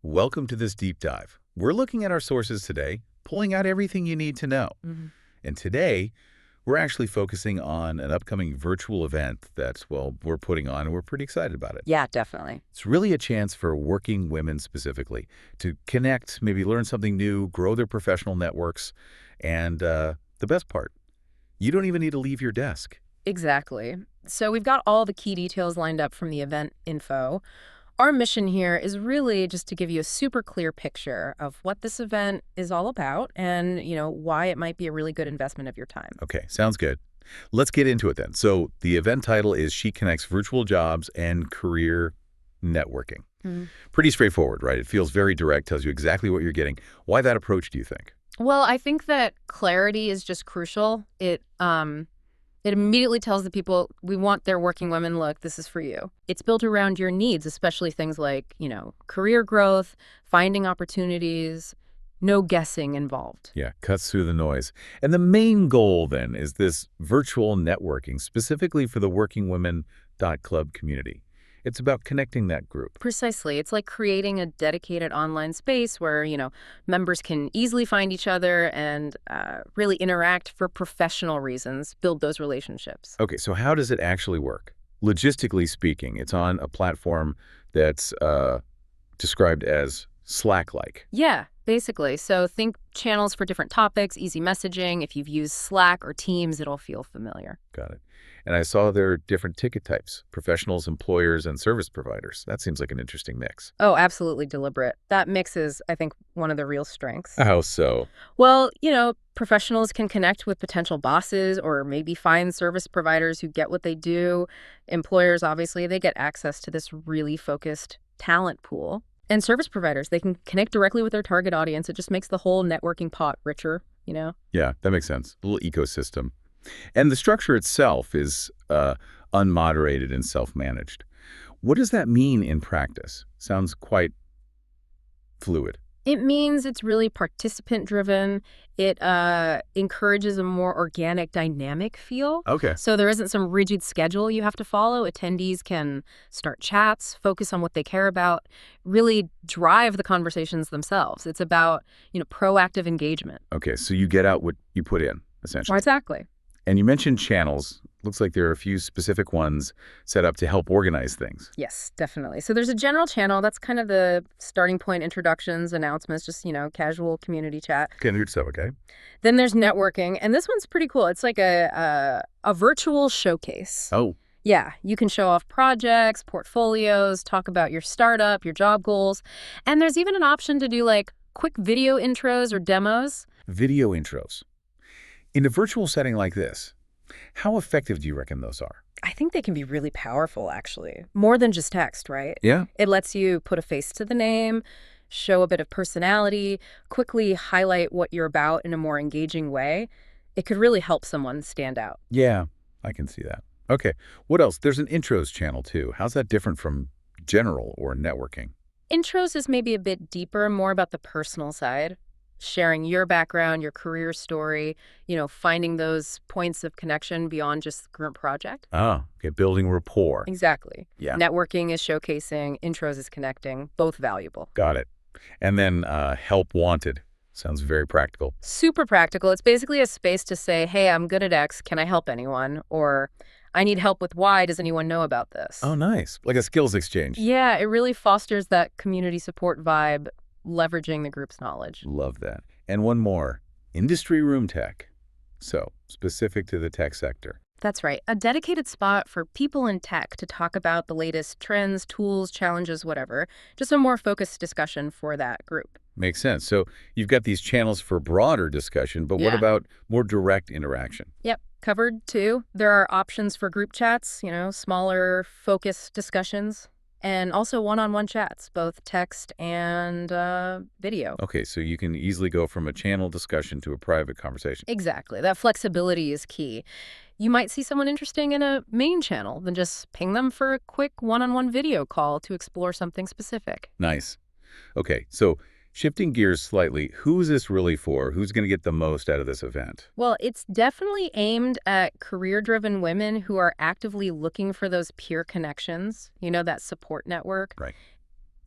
Welcome to this deep dive. We're looking at our sources today, pulling out everything you need to know. Mhm. And today, we're actually focusing on an upcoming virtual event that, well, we're putting on, and we're pretty excited about it. Yeah, definitely. It's really a chance for working women specifically to connect, maybe learn something new, grow their professional networks, and the best part, you don't even need to leave your desk. Exactly. So we've got all the key details lined up from the event info. Our mission here is really just to give you a super clear picture of what this event is all about and, why it might be a really good investment of your time. Okay, sounds good. Let's get into it then. So the event title is SheConnects Virtual Jobs and Career Networking. Mhm. Pretty straightforward, right? It feels very direct, tells you exactly what you're getting. Why that approach, do you think? Well, I think that clarity is just crucial. It immediately tells the people, we want their working women, look, this is for you. It's built around your needs, especially things like, career growth, finding opportunities, no guessing involved. Yeah, cuts through the noise. And the main goal then is this virtual networking, specifically for the WorkingWomen.Club community. It's about connecting that group. Precisely. It's like creating a dedicated online space where, members can easily find each other and really interact for professional reasons, build those relationships. Okay, so how does it actually work? Logistically speaking, it's on a platform that's described as Slack-like. Yeah, basically. So think channels for different topics, easy messaging. If you've used Slack or Teams, it'll feel familiar. Got it. And I saw there are different ticket types, professionals, employers, and service providers. That seems like an interesting mix. Oh, absolutely deliberate. That mix is, I think, one of the real strengths. How so? Well, professionals can connect with potential bosses or maybe find service providers who get what they do. Employers, obviously, they get access to this really focused talent pool. And service providers, they can connect directly with their target audience. It just makes the whole networking pot richer. Yeah, that makes sense. A little ecosystem. And the structure itself is unmoderated and self-managed. What does that mean in practice? Sounds quite fluid. It means it's really participant-driven. It encourages a more organic, dynamic feel. Okay. So there isn't some rigid schedule you have to follow. Attendees can start chats, focus on what they care about, really drive the conversations themselves. It's about, proactive engagement. Okay, so you get out what you put in, Well, essentially. exactly. And you mentioned channels. Looks like there are a few specific ones set up to help organize things. Yes, definitely. So there's a general channel. That's kind of the starting point, introductions, announcements, just, casual community chat. Okay, good stuff, okay? Then there's networking. And this one's pretty cool. It's like a virtual showcase. Oh, Yeah, you can show off projects, portfolios, talk about your startup, your job goals. And there's even an option to do like quick video intros or demos. video intros. In a virtual setting like this, how effective do you reckon those are? I think they can be really powerful, actually. More than just text, right? Yeah? It lets you put a face to the name, show a bit of personality, quickly highlight what you're about in a more engaging way. It could really help someone stand out. Yeah, I can see that. Okay, what else? There's an intros channel too. How's that different from general or networking? Intros is maybe a bit deeper, more about the personal side, sharing your background, your career story, finding those points of connection beyond just the current project. Oh, okay, building rapport. Exactly. Yeah. Networking is showcasing, intros is connecting, both valuable. Got it. And then help wanted. Sounds very practical. Super practical. It's basically a space to say, hey, I'm good at X. Can I help anyone? Or I need help with Y. Does anyone know about this? Oh, nice. Like a skills exchange. Yeah, it really fosters that community support vibe, leveraging the group's knowledge. Love that. And one more, industry room tech. So, specific to the tech sector. That's right. A dedicated spot for people in tech to talk about the latest trends, tools, challenges, whatever. Just a more focused discussion for that group. Makes sense. So, you've got these channels for broader discussion, but what Yeah. about more direct interaction? Yep. Covered too. There are options for group chats, smaller focused discussions, and also one-on-one chats, both text and video. Okay, so you can easily go from a channel discussion to a private conversation. Exactly. That flexibility is key. You might see someone interesting in a main channel, then just ping them for a quick one-on-one video call to explore something specific. Nice. Okay, so shifting gears slightly, who is this really for? Who's going to get the most out of this event? Well, it's definitely aimed at career-driven women who are actively looking for those peer connections, that support network. Right.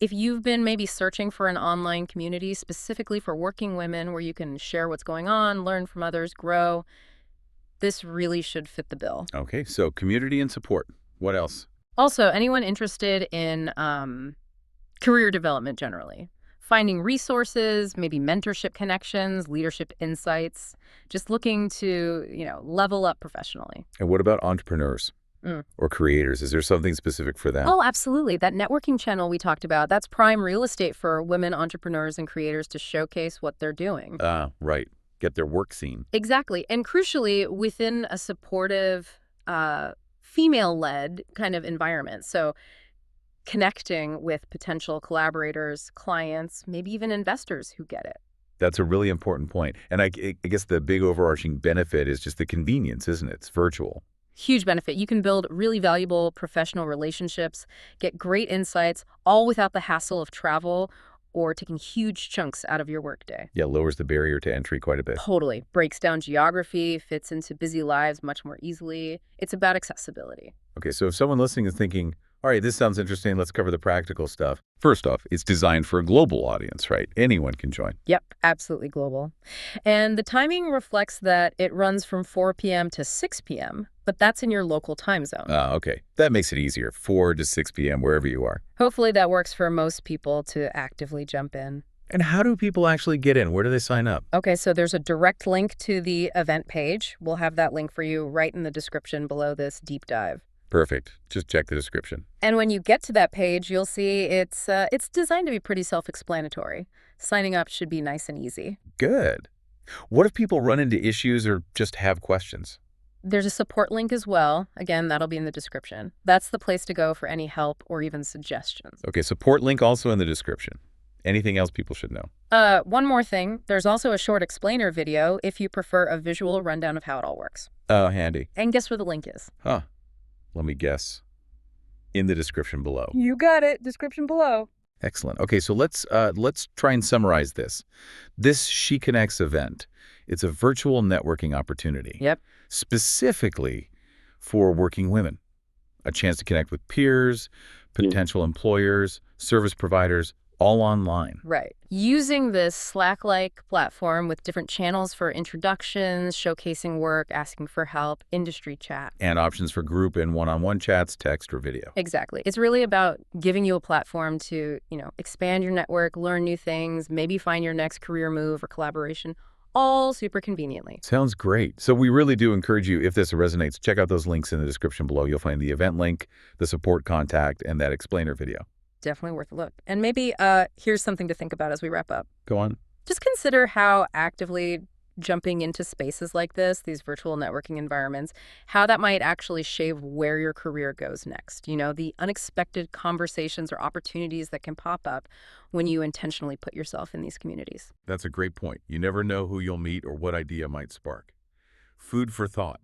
If you've been maybe searching for an online community specifically for working women where you can share what's going on, learn from others, grow, this really should fit the bill. Okay, so community and support. What else? Also, anyone interested in career development generally, finding resources, maybe mentorship connections, leadership insights, just looking to, level up professionally. And what about entrepreneurs Mm. or creators? Is there something specific for them? Oh, absolutely. That networking channel we talked about, that's prime real estate for women entrepreneurs and creators to showcase what they're doing. Right. Get their work seen. Exactly. And crucially, within a supportive, female-led kind of environment. So connecting with potential collaborators, clients, maybe even investors who get it. That's a really important point. And I guess the big overarching benefit is just the convenience, isn't it? It's virtual. Huge benefit. You can build really valuable professional relationships, get great insights, all without the hassle of travel or taking huge chunks out of your workday. Yeah, lowers the barrier to entry quite a bit. Totally. Breaks down geography, fits into busy lives much more easily. It's about accessibility. Okay, so if someone listening is thinking, all right, this sounds interesting, let's cover the practical stuff. First off, it's designed for a global audience, right? Anyone can join. Yep, absolutely global. And the timing reflects that it runs from 4 p.m. to 6 p.m., but that's in your local time zone. Okay. That makes it easier. 4 to 6 p.m., wherever you are. Hopefully that works for most people to actively jump in. And how do people actually get in? Where do they sign up? Okay, so there's a direct link to the event page. We'll have that link for you right in the description below this deep dive. Perfect. Just check the description. And when you get to that page, you'll see it's designed to be pretty self-explanatory. Signing up should be nice and easy. Good. What if people run into issues or just have questions? There's a support link as well. Again, that'll be in the description. That's the place to go for any help or even suggestions. Okay, support link also in the description. Anything else people should know? One more thing. There's also a short explainer video if you prefer a visual rundown of how it all works. Oh, handy. And guess where the link is? Huh. Let me guess. In the description below. You got it. Description below. Excellent. Okay, so let's try and summarize this. This SheConnects event, it's a virtual networking opportunity. Yep. Specifically for working women. A chance to connect with peers, potential employers, service providers, all online. Right. Using this Slack-like platform with different channels for introductions, showcasing work, asking for help, industry chat. And options for group and one-on-one chats, text, or video. Exactly. It's really about giving you a platform to, expand your network, learn new things, maybe find your next career move or collaboration, all super conveniently. Sounds great. So we really do encourage you, if this resonates, check out those links in the description below. You'll find the event link, the support contact, and that explainer video. Definitely worth a look. And maybe here's something to think about as we wrap up. Go on. Just consider how actively jumping into spaces like this, these virtual networking environments, how that might actually shape where your career goes next. The unexpected conversations or opportunities that can pop up when you intentionally put yourself in these communities. That's a great point. You never know who you'll meet or what idea might spark. Food for thought.